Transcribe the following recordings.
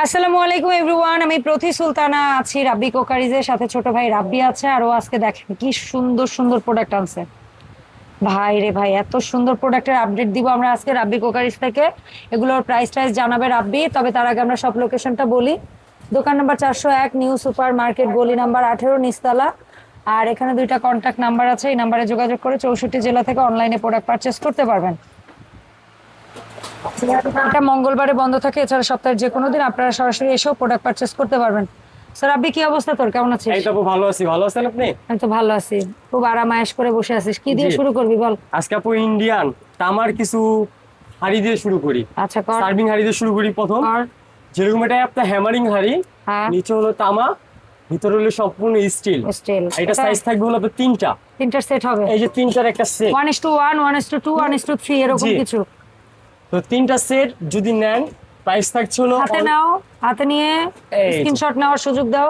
আসসালামু আলাইকুম এভরিওয়ান, আমি প্রতি সুলতানা আছি রাব্বি কোকারিজের সাথে। ছোট ভাই রাব্বি আছে, আর ও আজকে দেখেন কি সুন্দর সুন্দর প্রোডাক্ট আনছে। ভাই রে ভাই, এত সুন্দর প্রোডাক্টের আপডেট দিব আমরা আজকে রাব্বি কোকারিজ থেকে। এগুলোর প্রাইস টাইস জানাবে রাব্বি, তবে তার আগে আমরা সব লোকেশনটা বলি। দোকান নাম্বার 401, নিউ সুপার মার্কেট, গলি নাম্বার 18, নিচতলা। আর এখানে দুইটা কন্ট্যাক্ট নাম্বার আছে, এই নাম্বারে যোগাযোগ করে 64 জেলা থেকে অনলাইনে প্রোডাক্ট পারচেস করতে পারবেন। এটা মঙ্গলবারে বন্ধ থাকে, এছাড়া সপ্তাহের যে কোনো দিন আপনারা সরাসরি এসেও প্রোডাক্ট পারচেস করতে পারবেন। স্যার রাব্বি, কি অবস্থা তোর? কেমন আছিস? এই তো ভালো আছি। ভালো আছেন আপনি? আমি তো ভালো আছি, খুব আরাম আয়েশ করে বসে আছিস। কি দিয়ে শুরু করবি বল? আজকে আপু ইন্ডিয়ান তামার কিছু হাড়ি দিয়ে শুরু করি। আচ্ছা কর। সার্ভিং হাড়ি দিয়ে শুরু করি প্রথম। আর যেরকম এটা আপনার হ্যামারিং হাড়ি, হ্যাঁ, নিচে হলো তামা, ভিতরে হলো সম্পূর্ণ স্টিল। স্টিল। এটা সাইজ থাকবে হলো আপনার তিনটা সেট হবে। এই যে তিনটার একটা সেট, 1:1, 1:2, 1:3 এরকম জি। কিছু। তো তিনটা সেট যদি নেন প্রাইস থাকছে হলো হাতে নাও, হাতে নিয়ে এই যে। স্ক্রিনশট নেওয়ার সুযোগ দাও।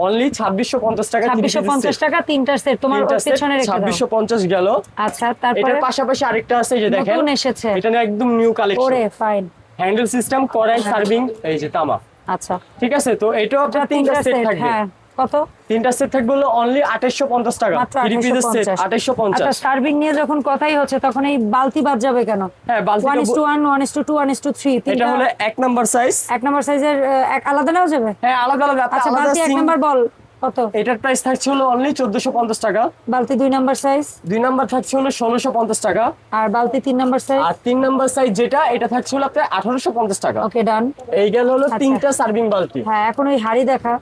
অনলি 2650 টাকা। 2650 টাকা তিনটার সেট। তোমার পেছনে রেখে দাও। 2650 গেল। আচ্ছা, তারপরে এটার পাশাপাশি আরেকটা আছে, এই যে দেখেন নতুন এসেছে। এটা একদম নিউ কালেকশন। ওরে ফাইন। হ্যান্ডেল সিস্টেম, করাই সার্ভিং, এই যে তামা। আচ্ছা, ঠিক আছে, তো এটাও আপনার তিনটা সেট থাকবে। হ্যাঁ, কত? তিনটা সেট থাকবে হলো অনলি 2850 টাকা। মাত্র 3 পিসের সেট 2850। 2850। আচ্ছা, সার্ভিং নিয়ে যখন কথাই হচ্ছে তখন এই বালতি বাদ যাবে কেন? হ্যাঁ, বালতিটা 1:1, 1:2, 1:3 এটা হলো এক নাম্বার সাইজ। এক নাম্বার সাইজের এক আলাদা নেওয়া যাবে? হ্যাঁ, আলাদা আলাদা। আচ্ছা, আলাদা বালতি এক সিং। নাম্বার বল কত? এটার প্রাইস থাকছে হলো অনলি 1450 টাকা। বালতি দুই নাম্বার সাইজ? দুই নাম্বার থাকছে হলো 1650 টাকা। আর বালতি তিন নাম্বার সাইজ? আর তিন নাম্বার সাইজ যেটা, এটা থাকছে হলো আপনার 1850 টাকা। ওকে, ডান। এই গেল হলো আচ্ছা। তিনটা সার্ভিং বালতি। হ্যাঁ, এখন ওই হাড়ি দেখা।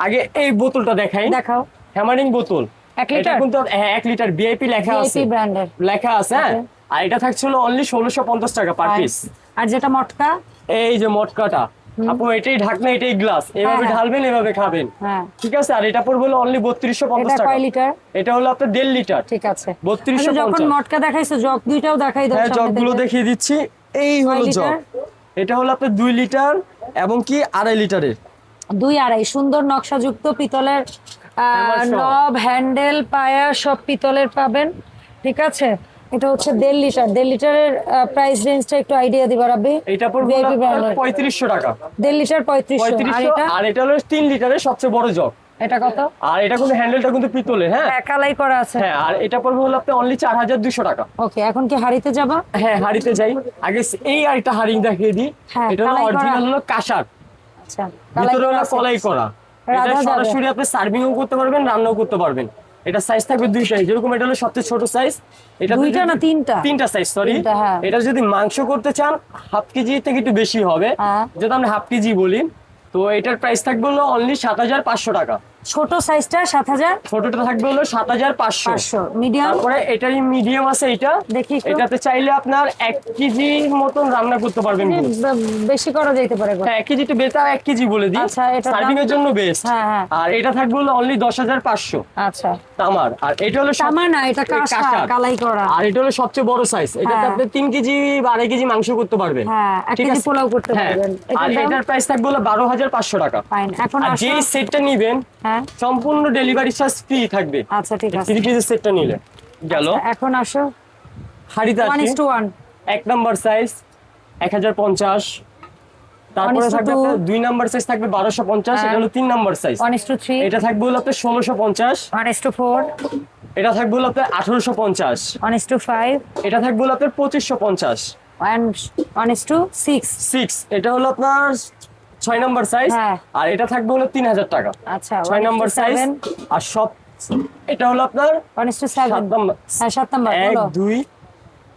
আগে এই বোতলটা দেখাই। দেখাও। হ্যামারিং বোতল। 1 এটা লিটার? কিন্তু 1 লিটার ভিআইপি লেখা আছে। ভিআইপি ব্র্যান্ডের লেখা আছে, হ্যাঁ। Okay. আর এটা থাকছে হলো অনলি 1650 টাকা পার পিস। আর যেটা মটকা? এই যে মটকাটা, আপু এটাই ঢাকনা, এটাই গ্লাস, এভাবে হ্যাঁ। ঢালবেন, এভাবে খাবেন। হ্যাঁ। ঠিক আছে। আর এটা পড়বে হলো অনলি 3250 এটা টাকা। কয় লিটার? এটা হলো আপনার 1.5 লিটার। ঠিক আছে। 3250। আচ্ছা, যখন মটকা দেখাইছো জগ দুইটাও দেখাই দাও। হ্যাঁ, সামনে জগগুলো থেকে। দেখিয়ে দিচ্ছি। এই কয় হলো লিটার? জগ। এটা হলো আপনার 2 লিটার এবং কি 2.5 লিটারের। 2-2.5 সুন্দর নকশাযুক্ত পিতলের আমার সব। নব, হ্যান্ডেল, পায়া সব পিতলের পাবেন। ঠিক আছে। এটা হচ্ছে 1.5 লিটার। 1.5 লিটারের প্রাইস রেঞ্জটা একটু আইডিয়া দিবা রাব্বি? এটা পড়বে হলো VIP আপনার brand-এর। 3500 টাকা। 1.5 লিটার 3500। আর 3500। এটা? আর এটা হলো 3 লিটারের সবচেয়ে বড় জগ। এটা কত? আর এটা কিন্তু হ্যান্ডেলটা কিন্তু পিতলের, হ্যাঁ। কালাই করা আছে। হ্যাঁ, আর এটা পড়বে হলো আপনার অনলি 4200 টাকা। ওকে, এখন কি হাড়িতে যাবা? হ্যাঁ, হাড়িতে যাই। আগে এই আরেকটা হাড়ি দেখিয়ে দিই। হ্যাঁ, এটা হলো কালাই করা। অরিজিনাল হলো কাঁসার, আচ্ছা, ভিতরে হলো আছে। কলাই করা। এটা রাধা যাবে। সরাসরি আপনি সার্ভিংও করতে পারবেন, রান্নাও করতে পারবেন। এটা সাইজ থাকবে 2 সাইজ। যেরকম এটা হলো সবচেয়ে ছোট সাইজ। এটা দুইটা না তিনটা? তিনটা সাইজ, সরি। তিনটা, হ্যাঁ। এটা যদি মাংস করতে চান হাফ কেজি থেকে একটু বেশি হবে, হ্যাঁ। যদি আমরা হাফ কেজি বলি, তো এটার প্রাইস থাকবে হলো অনলি 7500 টাকা। ছোট সাইজটা 7000? ছোটটা থাকবে হলো 7500। 500। মিডিয়াম? তারপরে এটারই মিডিয়াম আছে এটা। দেখি একটু। এটাতে চাইলে আপনার 1 কেজির মতন রান্না করতে পারবেন। বেশি করা যেতে পারে গো। হ্যাঁ, 1 কেজি তো বেটা, 1 কেজি বলে দিই। আচ্ছা, এটার সার্ভিং এর দাম? জন্য বেস্ট। হ্যাঁ, হ্যাঁ। আর এটা থাকবে হলো অনলি 10500 আচ্ছা, তামার। আর এটা হলো তামা না, এটা কাঁসা, কালাই করা। আর এটা হলো সবচেয়ে বড় সাইজ। এটাতে হ্যাঁ। আপনি 3 কেজি বা 2.5 কেজি মাংস করতে পারবেন। হ্যাঁ, 1 ঠিক কেজি আছে? পোলাও করতে হ্যাঁ। পারবেন। আর এটার দাম? এটার প্রাইস থাকবে হলো 12500 টাকা। ফাইন। এখন আর আসো। যেই সেটটা নিবেন হ্যাঁ, সম্পূর্ণ ডেলিভারি চার্জ ফ্রি থাকবে। আচ্ছা, ঠিক আছে। 3 পিসের সেটটা নিলে গেল। এখন আসো। হাড়িতে আসি। 1:1। 1 নাম্বার সাইজ 1050। তারপরে 1:2 থাকবে আপনার 2 নাম্বার সাইজ থাকবে 1250। এটা হলো 3 নাম্বার সাইজ। 1:3। এটা থাকবে হলো আপনার 1650। 1:4। এটা থাকবে হলো আপনার 1850। 1:5। এটা থাকবে হলো আপনার 2550। 1:6। 6 এটা হলো আপনার 6 নাম্বার সাইজ। হ্যাঁ। আর এটা থাকবে হলো 3000 টাকা। আচ্ছা, 6 নাম্বার সাইজ। 1:7। আর সব এটা হলো আপনার 1:7। 7 নাম্বার। হ্যাঁ, 7 নাম্বার 1 বলো। 2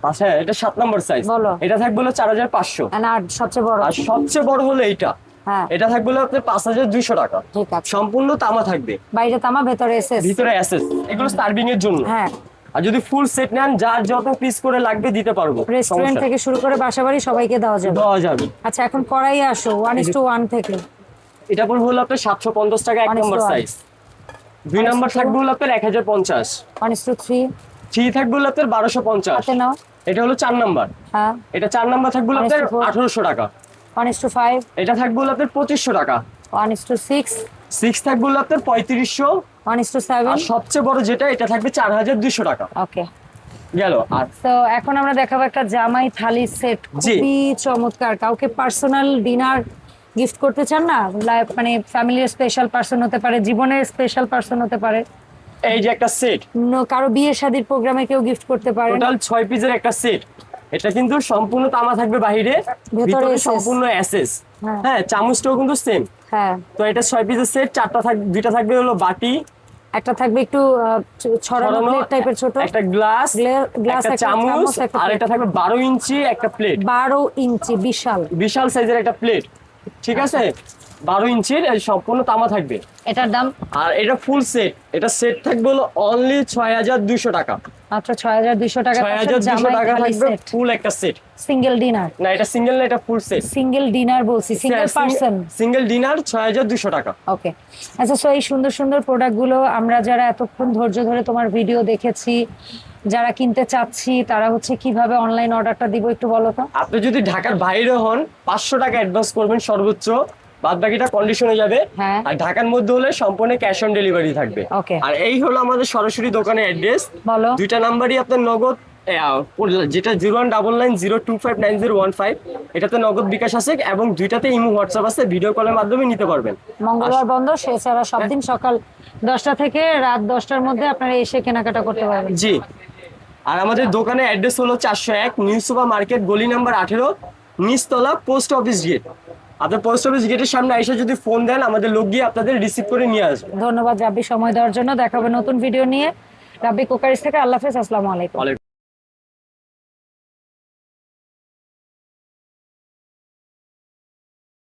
আচ্ছা, এটা 7 নাম্বার সাইজ। বলো। এটা থাকবে হলো 4500। আর সবচেয়ে বড়? আর সবচেয়ে বড় হলো এইটা। হ্যাঁ, এটা থাকবে হলো আপনার 5200 টাকা। ঠিক আছে। সম্পূর্ণ তামা থাকবে, বাইরে তামা, ভেতরে এসএস। ভিতরে অ্যাসেস। এগুলো সার্ভিং এর জন্য। হ্যাঁ, আর যদি ফুল সেট নেন, যার যত পিস করে লাগবে দিতে পারবো। রেস্টুরেন্ট সমস্যা থেকে শুরু করে বাসাবাড়ি সবাইকে দেওয়া যাবে। দেওয়া যাবে। আচ্ছা, এখন কড়াই আসো। 1:1 থেকে। এটা পড়বে হলো আপনার 750 টাকা 1 নাম্বার 1:1। সাইজ। 2 নাম্বার থাকবে হলো আপনার 1050। 1:3। 3 থাকবে হলো আপনার 1250। হাতে নাও। এটা হলো 4 নাম্বার। হ্যাঁ। এটা 4 নাম্বার থাকবে হলো আপনার 1:4। 1800 টাকা। 1:5। এটা থাকবে হলো আপনার 2500 টাকা। 1:6। 6 থাকবে হলো আপনার 3500। 1:7। আর সবচেয়ে বড় যেটা, এটা থাকবে 4200 টাকা। ওকে, গেল। আর তো এখন আমরা দেখাবো একটা জামাই থালি সেট। জি। খুবই চমৎকার, কাউকে পার্সোনাল ডিনার গিফট করতে চান না, মানে ফ্যামিলির স্পেশাল পার্সন হতে পারে, জীবনের স্পেশাল পার্সন হতে পারে, এই যে একটা সেট, কারো বিয়ে শাদীর প্রোগ্রামে কেউ গিফট করতে পারে। টোটাল 6 পিসের একটা সেট। এটা কিন্তু সম্পূর্ণ তামা থাকবে বাহিরে, ভিতরে SS সম্পূর্ণ এসএস। হ্যাঁ। হ্যাঁ, চামচটাও কিন্তু সেম। হ্যাঁ, তো এটা 6 পিসের সেট, চারটা থাকবে, দুইটা থাকবে হলো বাটি, একটা থাকবে একটু ছড়ানো ছড়ানো, প্লেট টাইপের ছোট, একটা গ্লাস, গ্লাস, একটা চামচ, আর এটা থাকবে 12 ইঞ্চি একটা প্লেট, 12 ইঞ্চি বিশাল। বিশাল সাইজের একটা প্লেট। ঠিক আছে, 12 ইঞ্চির সম্পূর্ণ তামা থাকবে। এটার দাম আর এটা ফুল সেট, এটা সেট থাকবে হলো অনলি 6200 টাকা। মাত্র 6200 টাকা। 6200 টাকা থাকবে ফুল একটা সেট। সিঙ্গেল ডিনার না, এটা সিঙ্গেল না, এটা ফুল সেট। সিঙ্গেল ডিনার বলছি, সিঙ্গেল পারসন। সিঙ্গেল ডিনার 6200 টাকা। ওকে, আচ্ছা, সো এই সুন্দর সুন্দর প্রোডাক্টগুলো আমরা যারা এতক্ষণ ধৈর্য ধরে তোমার ভিডিও দেখেছি, যারা কিনতে চাচ্ছি, তারা হচ্ছে কিভাবে অনলাইন অর্ডারটা দিব একটু বলো তো। আপনি যদি ঢাকার বাইরে হন 500 টাকা অ্যাডভান্স করবেন সর্বোচ্চ, বাদ বাকিটা কন্ডিশনে যাবে। হ্যাঁ। আর ঢাকার মধ্যে হলে সম্পূর্ণ ক্যাশ অন ডেলিভারি থাকবে। ওকে। আর এই হলো আমাদের সরাসরি দোকানের অ্যাড্রেস। বলো। দুইটা নাম্বারই আপনার নগদ, যেটা 019902599015, এটাতে নগদ বিকাশ আছে, এবং দুইটাতে ইমো হোয়াটসঅ্যাপ আছে, ভিডিও কলের মাধ্যমে নিতে পারবেন। মঙ্গলবার বন্ধ, সেছাড়া সব দিন সকাল 10টা থেকে রাত 10টার মধ্যে আপনারা এসে কেনাকাটা করতে পারবেন। জি। আর আমাদের দোকানের অ্যাড্রেস হলো 401 নিউ সুপার মার্কেট, গলি নাম্বার 18, নিচতলা, পোস্ট অফিস গেট। আপনার পোস্ট অফিস গেটের সামনে এসে যদি ফোন দেন, আমাদের লোক গিয়ে আপনাদের রিসিভ করে নিয়ে আসবে। ধন্যবাদ রাব্বি সময় দেওয়ার জন্য। দেখাবে নতুন ভিডিও নিয়ে। রাব্বি কুকারিজ থেকে। আল্লাহ হাফেজ, আসসালামু আলাইকুম।